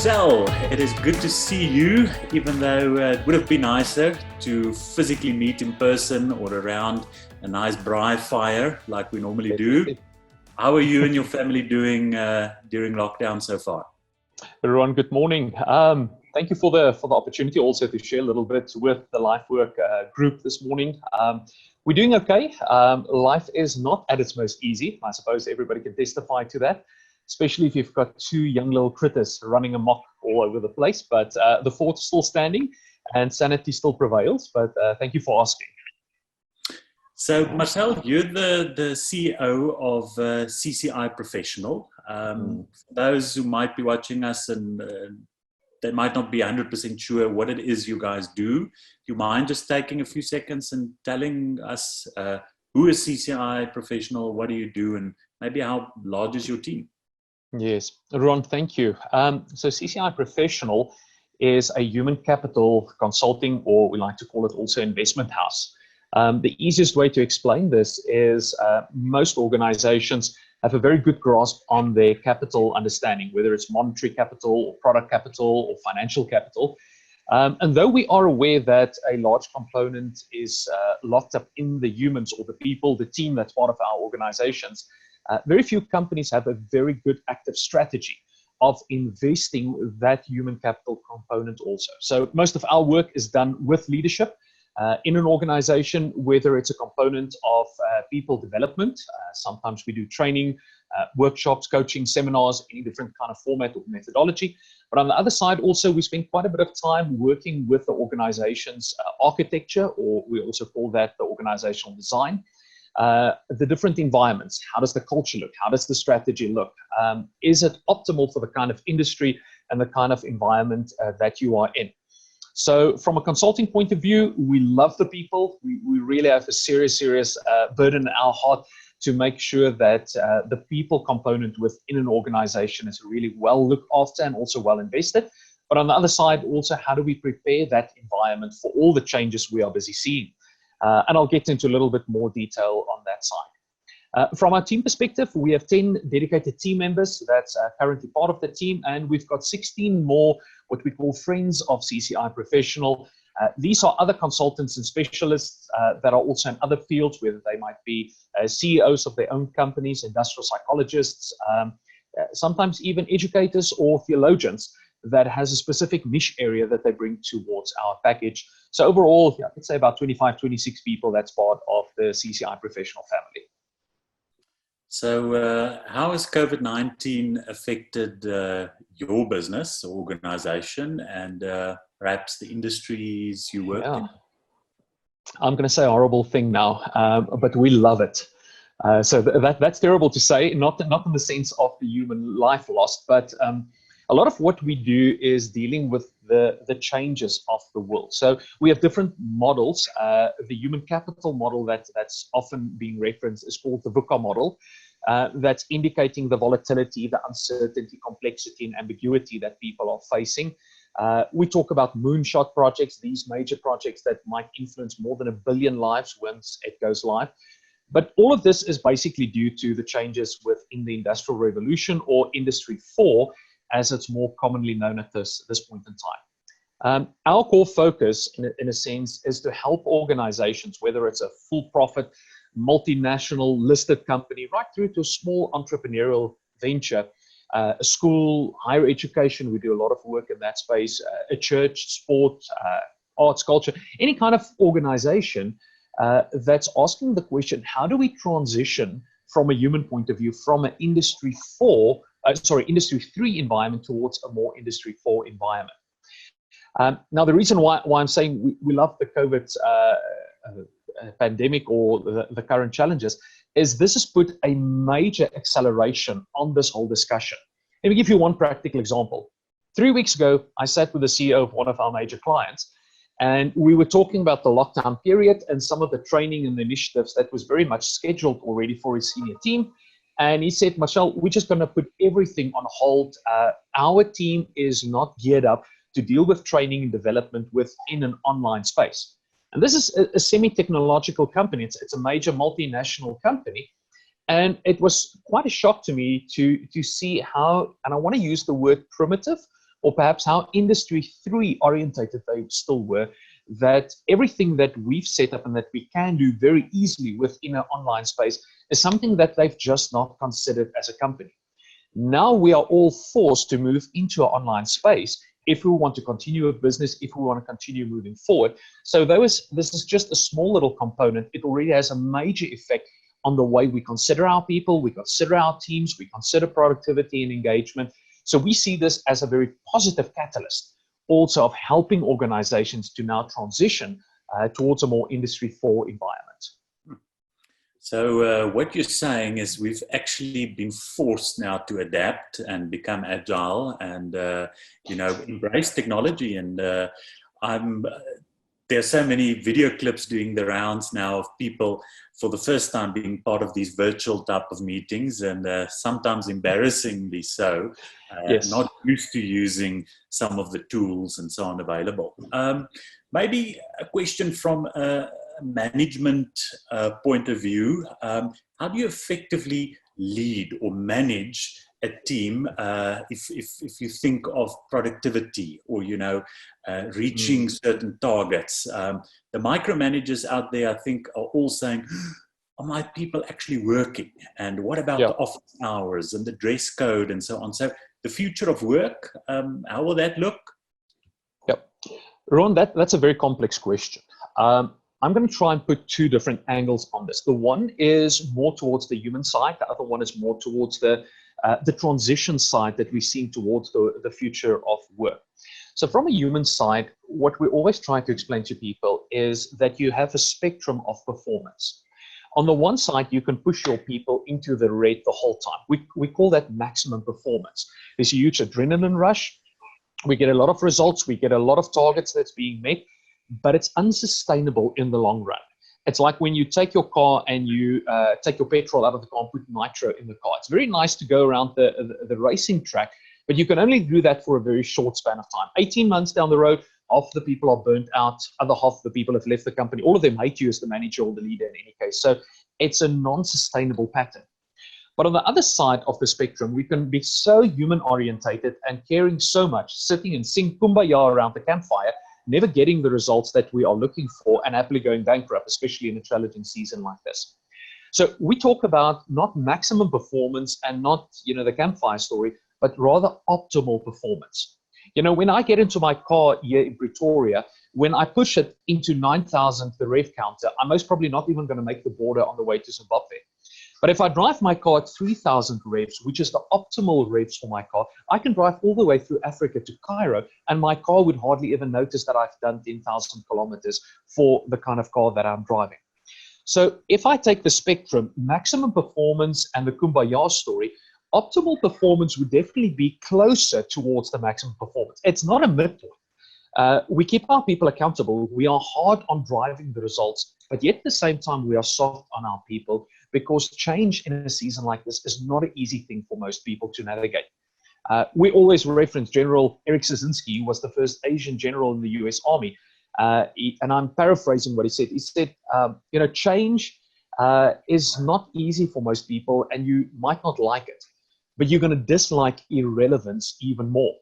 Marcel, it is good to see you, even though it would have been nicer to physically meet in person or around a nice braai fire like we normally do. How are you and your family doing during lockdown so far? Ruan, good morning. Thank you for the opportunity also to share a little bit with the LifeWork group this morning. We're doing okay. Life is not at its most easy. I suppose everybody can testify to that, especially if you've got two young little critters running amok all over the place. But the fort is still standing and sanity still prevails. But thank you for asking. So, Marcel, you're the CEO of CCI Professional. For those who might be watching us and they might not be 100% sure what it is you guys do, you mind just taking a few seconds and telling us who is CCI Professional, what do you do, and maybe how large is your team? Yes, Ron, thank you. So CCI Professional is a human capital consulting, or we like to call it also investment house. The easiest way to explain this is most organizations have a very good grasp on their capital understanding, whether it's monetary capital or product capital or financial capital. And though we are aware that a large component is locked up in the humans or the people, the team that's part of our organizations, very few companies have a very good active strategy of investing that human capital component also. So most of our work is done with leadership in an organization, whether it's a component of people development. Sometimes we do training, workshops, coaching, seminars, any different kind of format or methodology. But on the other side, also, we spend quite a bit of time working with the organization's architecture, or we also call that the organizational design. The different environments, how does the culture look? How does the strategy look? Is it optimal for the kind of industry and the kind of environment that you are in? So from a consulting point of view, we love the people. We really have a serious burden in our heart to make sure that the people component within an organization is really well looked after and also well invested. But on the other side, also, how do we prepare that environment for all the changes we are busy seeing? And I'll get into a little bit more detail on that side. From our team perspective, we have 10 dedicated team members that's currently part of the team, and we've got 16 more what we call friends of CCI Professional. These are other consultants and specialists that are also in other fields, whether they might be CEOs of their own companies, industrial psychologists, sometimes even educators or theologians that has a specific niche area that they bring towards our package. So overall, I could say about 25, 26 people that's part of the CCI Professional family. So how has COVID-19 affected your business, organization, and perhaps the industries you work in? I'm going to say a horrible thing now, but we love it. So that's terrible to say, not in the sense of the human life lost, but a lot of what we do is dealing with the changes of the world. So we have different models. The human capital model that's often being referenced is called the VUCA model. That's indicating the volatility, the uncertainty, complexity, and ambiguity that people are facing. We talk about moonshot projects, these major projects that might influence more than 1 billion lives once it goes live. But all of this is basically due to the changes within the Industrial Revolution, or Industry 4, as it's more commonly known at this point in time. Our core focus, in a sense, is to help organizations, whether it's a full-profit, multinational listed company, right through to a small entrepreneurial venture, a school, higher education. We do a lot of work in that space, a church, sport, arts, culture, any kind of organization that's asking the question, how do we transition from a human point of view from an Industry 3 environment towards a more Industry 4 environment? Now, the reason why I'm saying we love the COVID pandemic or the current challenges is this has put a major acceleration on this whole discussion. Let me give you one practical example. 3 weeks ago, I sat with the CEO of one of our major clients, and we were talking about the lockdown period and some of the training and the initiatives that was very much scheduled already for his senior team. And he said, Marcel, we're just going to put everything on hold. Our team is not geared up to deal with training and development within an online space. And this is a semi-technological company. It's a major multinational company. And it was quite a shock to me to see how, and I want to use the word primitive, or perhaps how industry 3 orientated they still were, that everything that we've set up and that we can do very easily within an online space is something that they've just not considered as a company. Now we are all forced to move into an online space if we want to continue a business, if we want to continue moving forward. So this is just a small little component. It already has a major effect on the way we consider our people, we consider our teams, we consider productivity and engagement. So we see this as a very positive catalyst also of helping organizations to now transition towards a more Industry 4 environment. So what you're saying is we've actually been forced now to adapt and become agile and, embrace technology. And there are so many video clips doing the rounds now of people for the first time being part of these virtual type of meetings, and sometimes embarrassingly so, Yes. not used to using some of the tools and so on available. Maybe a question from a management point of view. How do you effectively lead or manage a team if you think of productivity or reaching certain targets? The micromanagers out there, I think, are all saying, are my people actually working? And what about the office hours and the dress code and so on? So the future of work, how will that look? Yep. Ron, that's a very complex question. I'm going to try and put two different angles on this. The one is more towards the human side. The other one is more towards the transition side that we're seeing towards the future of work. So from a human side, what we always try to explain to people is that you have a spectrum of performance. On the one side, you can push your people into the red the whole time. We call that maximum performance. There's a huge adrenaline rush. We get a lot of results. We get a lot of targets that's being met, but it's unsustainable in the long run. It's like when you take your car and you take your petrol out of the car and put nitro in the car. It's very nice to go around the racing track, but you can only do that for a very short span of time. 18 months down the road, half the people are burnt out, other half of the people have left the company. All of them hate you as the manager or the leader in any case. So it's a non-sustainable pattern. But on the other side of the spectrum, we can be so human-orientated and caring so much, sitting and sing kumbaya around the campfire, never getting the results that we are looking for and happily going bankrupt, especially in a challenging season like this. So we talk about not maximum performance and not, the campfire story, but rather optimal performance. When I get into my car here in Pretoria, when I push it into 9,000, the rev counter, I'm most probably not even going to make the border on the way to Zimbabwe. But if I drive my car at 3,000 revs, which is the optimal revs for my car, I can drive all the way through Africa to Cairo, and my car would hardly even notice that I've done 10,000 kilometers for the kind of car that I'm driving. So if I take the spectrum, maximum performance and the kumbaya story, optimal performance would definitely be closer towards the maximum performance. It's not a midpoint. We keep our people accountable. We are hard on driving the results, but yet at the same time, we are soft on our people, because change in a season like this is not an easy thing for most people to navigate. We always reference General Eric Szynski, who was the first Asian general in the US Army. And I'm paraphrasing what he said. He said, change is not easy for most people, and you might not like it, but you're going to dislike irrelevance even more.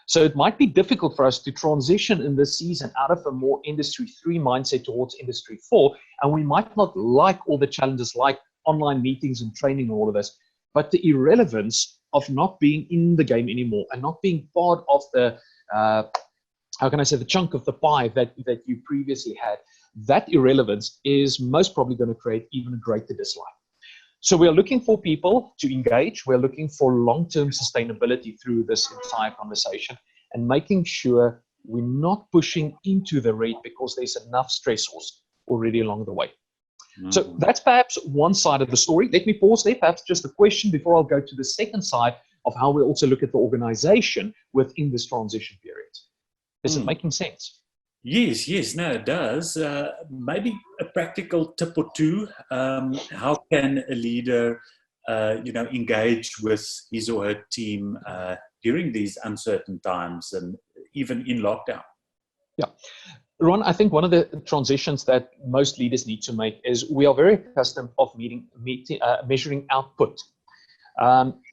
So it might be difficult for us to transition in this season out of a more Industry 3 mindset towards Industry 4, and we might not like all the challenges like online meetings and training and all of this, but the irrelevance of not being in the game anymore and not being part of the, the chunk of the pie that you previously had, that irrelevance is most probably going to create even a greater dislike. So we are looking for people to engage. We're looking for long-term sustainability through this entire conversation and making sure we're not pushing into the red because there's enough stressors already along the way. Mm-hmm. So that's perhaps one side of the story. Let me pause there. Perhaps just a question before I'll go to the second side of how we also look at the organization within this transition period. Is it making sense? Yes, no, it does. Maybe a practical tip or two. How can a leader, engage with his or her team during these uncertain times and even in lockdown? Yeah. Ron, I think one of the transitions that most leaders need to make is we are very accustomed of measuring output.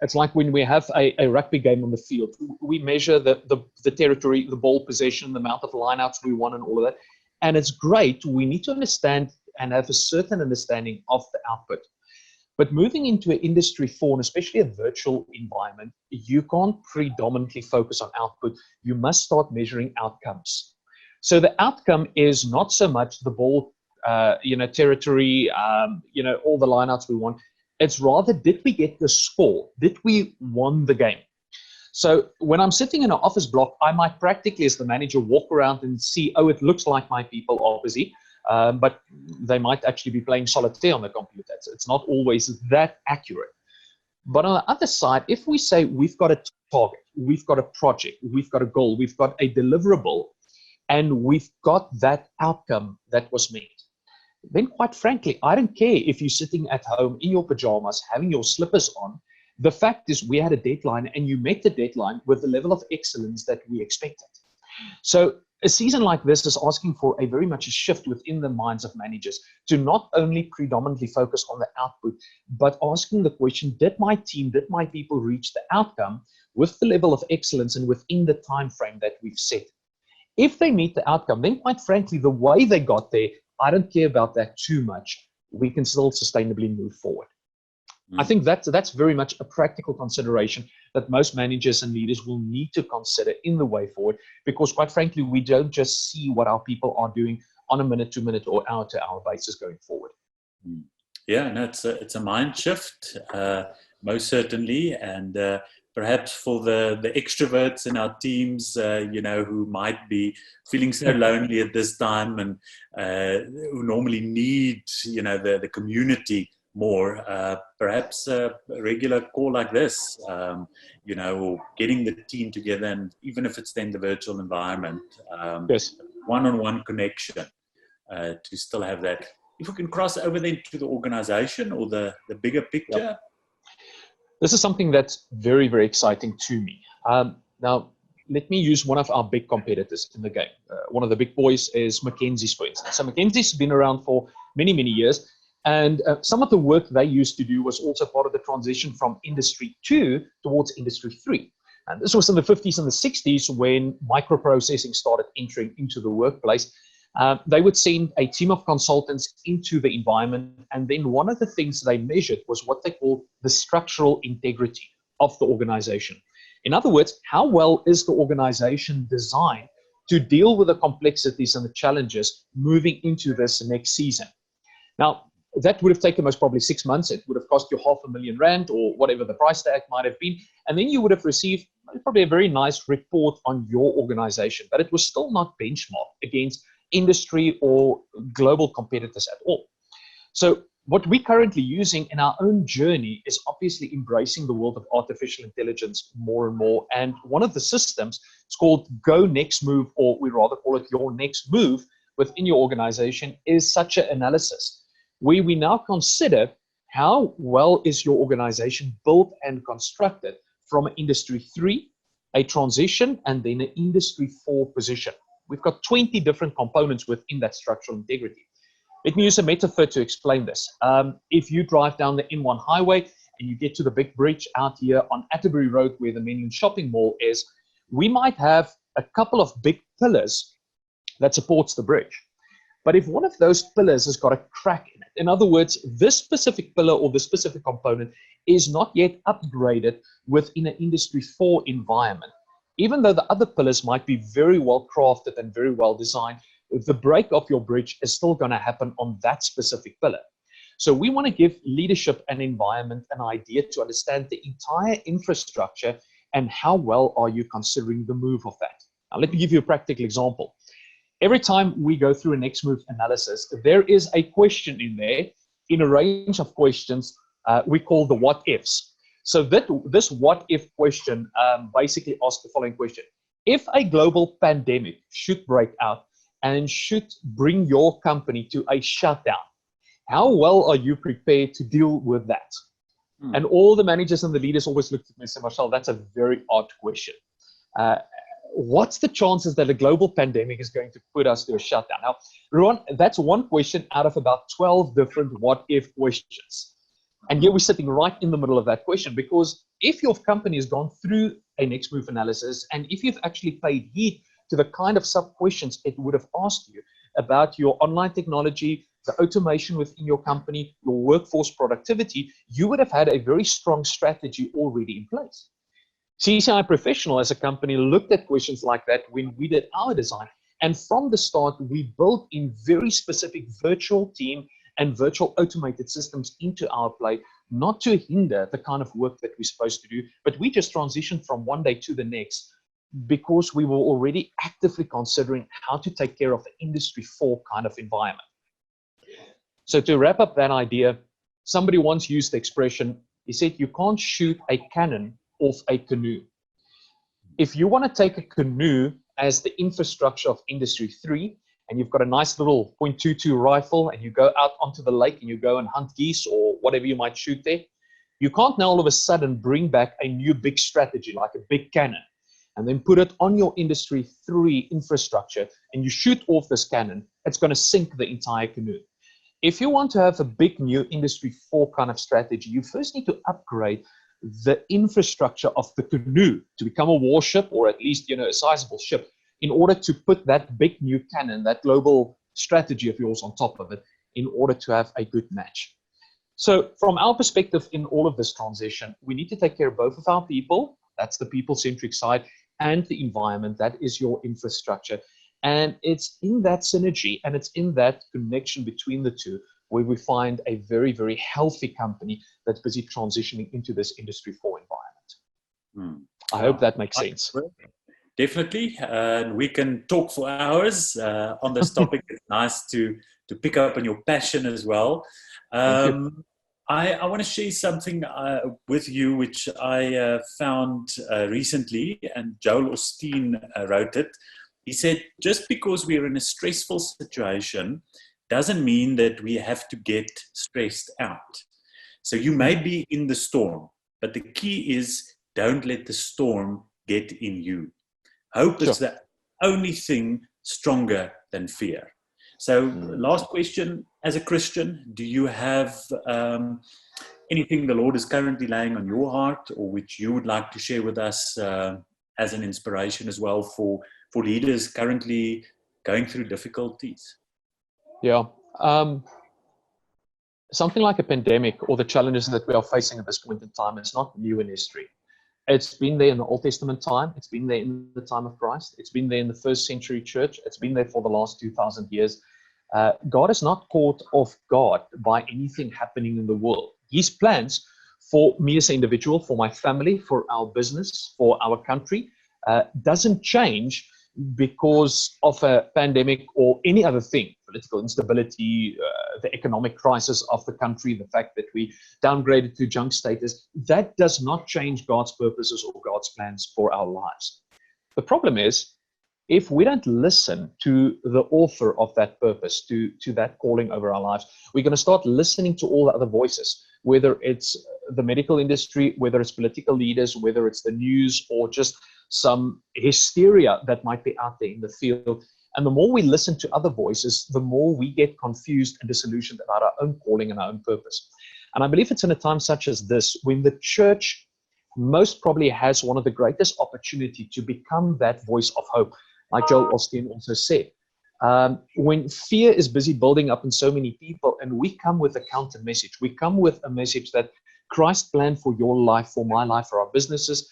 It's like when we have a rugby game on the field, we measure the territory, the ball possession, the amount of lineouts we won and all of that. And it's great. We need to understand and have a certain understanding of the output. But moving into an industry 4, and especially a virtual environment, you can't predominantly focus on output. You must start measuring outcomes. So the outcome is not so much the ball, territory, all the lineouts we want. It's rather, did we get the score? Did we won the game? So when I'm sitting in an office block, I might practically, as the manager, walk around and see, oh, it looks like my people are busy, but they might actually be playing solitaire on the computer. It's not always that accurate. But on the other side, if we say we've got a target, we've got a project, we've got a goal, we've got a deliverable, and we've got that outcome that was made, then quite frankly, I don't care if you're sitting at home in your pajamas, having your slippers on. The fact is we had a deadline and you met the deadline with the level of excellence that we expected. So a season like this is asking for a very much a shift within the minds of managers to not only predominantly focus on the output, but asking the question, did my team, did my people reach the outcome with the level of excellence and within the time frame that we've set? If they meet the outcome, then quite frankly, the way they got there, I don't care about that too much. We can still sustainably move forward. I think that's very much a practical consideration that most managers and leaders will need to consider in the way forward, because quite frankly, we don't just see what our people are doing on a minute-to-minute or hour-to-hour basis going forward. Yeah, no, it's a mind shift, most certainly, and perhaps for the extroverts in our teams, who might be feeling so lonely at this time and who normally need, the community more, perhaps a regular call like this, or getting the team together, and even if it's then the virtual environment, yes, one-on-one connection to still have that. If we can cross over then to the organization or the bigger picture. Yep. This is something that's very, very exciting to me. Now, let me use one of our big competitors in the game. One of the big boys is McKinsey's, for instance. So McKinsey's been around for many, many years. And some of the work they used to do was also part of the transition from Industry 2 towards Industry 3. And this was in the 50s and the 60s when microprocessing started entering into the workplace. They would send a team of consultants into the environment. And then one of the things they measured was what they called the structural integrity of the organization. In other words, how well is the organization designed to deal with the complexities and the challenges moving into this next season? Now, that would have taken most probably 6 months. It would have cost you R500,000 or whatever the price tag might have been. And then you would have received probably a very nice report on your organization, but it was still not benchmarked against industry or global competitors at all. So what we're currently using in our own journey is obviously embracing the world of artificial intelligence more and more. And one of the systems, it's called Go Next Move, or we rather call it Your Next Move within your organization, is such an analysis where we now consider how well is your organization built and constructed from an Industry 3, a transition, and then an Industry 4 position. We've got 20 different components within that structural integrity. Let me use a metaphor to explain this. If you drive down the M1 highway and you get to the big bridge out here on Atterbury Road where the Menlyn Shopping Mall is, we might have a couple of big pillars that supports the bridge. But if one of those pillars has got a crack in it, in other words, this specific pillar or this specific component is not yet upgraded within an Industry 4 environment, even though the other pillars might be very well crafted and very well designed, the break of your bridge is still going to happen on that specific pillar. So we want to give leadership and environment an idea to understand the entire infrastructure and how well are you considering the move of that. Now, let me give you a practical example. Every time we go through a next move analysis, there is a question in there, in a range of questions we call the what ifs. So this what if question basically asks the following question. If a global pandemic should break out and should bring your company to a shutdown, how well are you prepared to deal with that? And all the managers and the leaders always looked at me and said, Marcel, that's a very odd question. What's the chances that a global pandemic is going to put us to a shutdown? Now, Ruan, that's one question out of about 12 different what-if questions. And here we're sitting right in the middle of that question, because if your company has gone through a next move analysis, and if you've actually paid heed to the kind of sub-questions it would have asked you about your online technology, the automation within your company, your workforce productivity, you would have had a very strong strategy already in place. CCI Professional as a company looked at questions like that when we did our design. And from the start, we built in very specific virtual team and virtual automated systems into our play, not to hinder the kind of work that we're supposed to do, but we just transitioned from one day to the next because we were already actively considering how to take care of the Industry 4 kind of environment. So to wrap up that idea, somebody once used the expression, he said, you can't shoot a cannon off a canoe. If you want to take a canoe as the infrastructure of Industry 3, and you've got a nice little .22 rifle, and you go out onto the lake and you go and hunt geese or whatever you might shoot there, you can't now all of a sudden bring back a new big strategy like a big cannon and then put it on your Industry 3 infrastructure and you shoot off this cannon. It's going to sink the entire canoe. If you want to have a big new Industry 4 kind of strategy, you first need to upgrade the infrastructure of the canoe to become a warship, or at least, a sizable ship, in order to put that big new cannon, that global strategy of yours on top of it, in order to have a good match. So from our perspective in all of this transition, we need to take care of both of our people, that's the people-centric side, and the environment, that is your infrastructure. And it's in that synergy and it's in that connection between the two where we find a very, very healthy company that's busy transitioning into this Industry 4 environment. I hope that makes sense. Definitely. We can talk for hours on this topic. It's nice to pick up on your passion as well. I want to share something with you which I found recently, and Joel Osteen wrote it. He said, just because we're in a stressful situation doesn't mean that we have to get stressed out. So you may be in the storm, but the key is don't let the storm get in you. Hope is the only thing stronger than fear. So last question, as a Christian, do you have anything the Lord is currently laying on your heart, or which you would like to share with us as an inspiration as well for leaders currently going through difficulties? Yeah. Something like a pandemic or the challenges that we are facing at this point in time is not new in history. It's been there in the Old Testament time. It's been there in the time of Christ. It's been there in the first century church. It's been there for the last 2,000 years. God is not caught off guard by anything happening in the world. His plans for me as an individual, for my family, for our business, for our country, doesn't change because of a pandemic or any other thing, political instability, the economic crisis of the country, the fact that we downgraded to junk status. That does not change God's purposes or God's plans for our lives. The problem is, if we don't listen to the author of that purpose, to that calling over our lives, we're going to start listening to all the other voices, whether it's the medical industry, whether it's political leaders, whether it's the news, or just some hysteria that might be out there in the field. And the more we listen to other voices, the more we get confused and disillusioned about our own calling and our own purpose. And I believe it's in a time such as this, when the church most probably has one of the greatest opportunity to become that voice of hope, like Joel Osteen also said. When fear is busy building up in so many people, and we come with a counter message, we come with a message that Christ's plan for your life, for my life, for our businesses,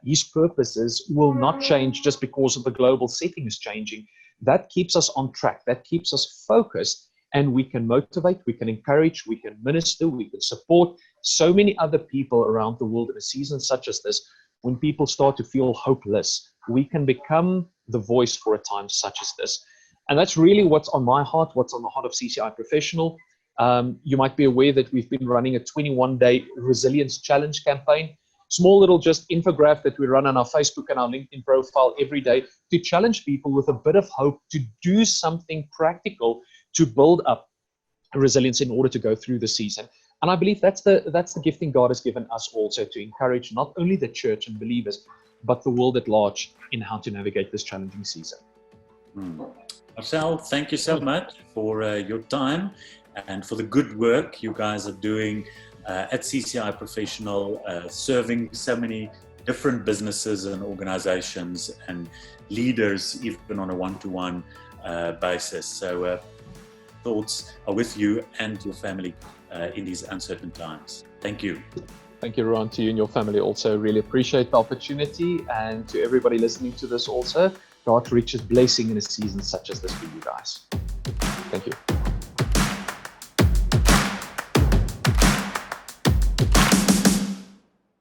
his purposes will not change just because of the global setting is changing. That keeps us on track, that keeps us focused, and we can motivate, we can encourage, we can minister, we can support so many other people around the world in a season such as this. When people start to feel hopeless, we can become the voice for a time such as this. And that's really what's on my heart, what's on the heart of CCI Professional. You might be aware that we've been running a 21-day resilience challenge campaign. Small little just infographic that we run on our Facebook and our LinkedIn profile every day to challenge people with a bit of hope to do something practical to build up resilience in order to go through the season. And I believe that's the gifting God has given us also, to encourage not only the church and believers, but the world at large in how to navigate this challenging season. Marcel, thank you so much for your time and for the good work you guys are doing at CCI Professional, serving so many different businesses and organizations and leaders, even on a one-to-one basis. So thoughts are with you and your family in these uncertain times. Thank you. Thank you, Ruan, to you and your family also. Really appreciate the opportunity, and to everybody listening to this also, God richest blessing in a season such as this for you guys. Thank you.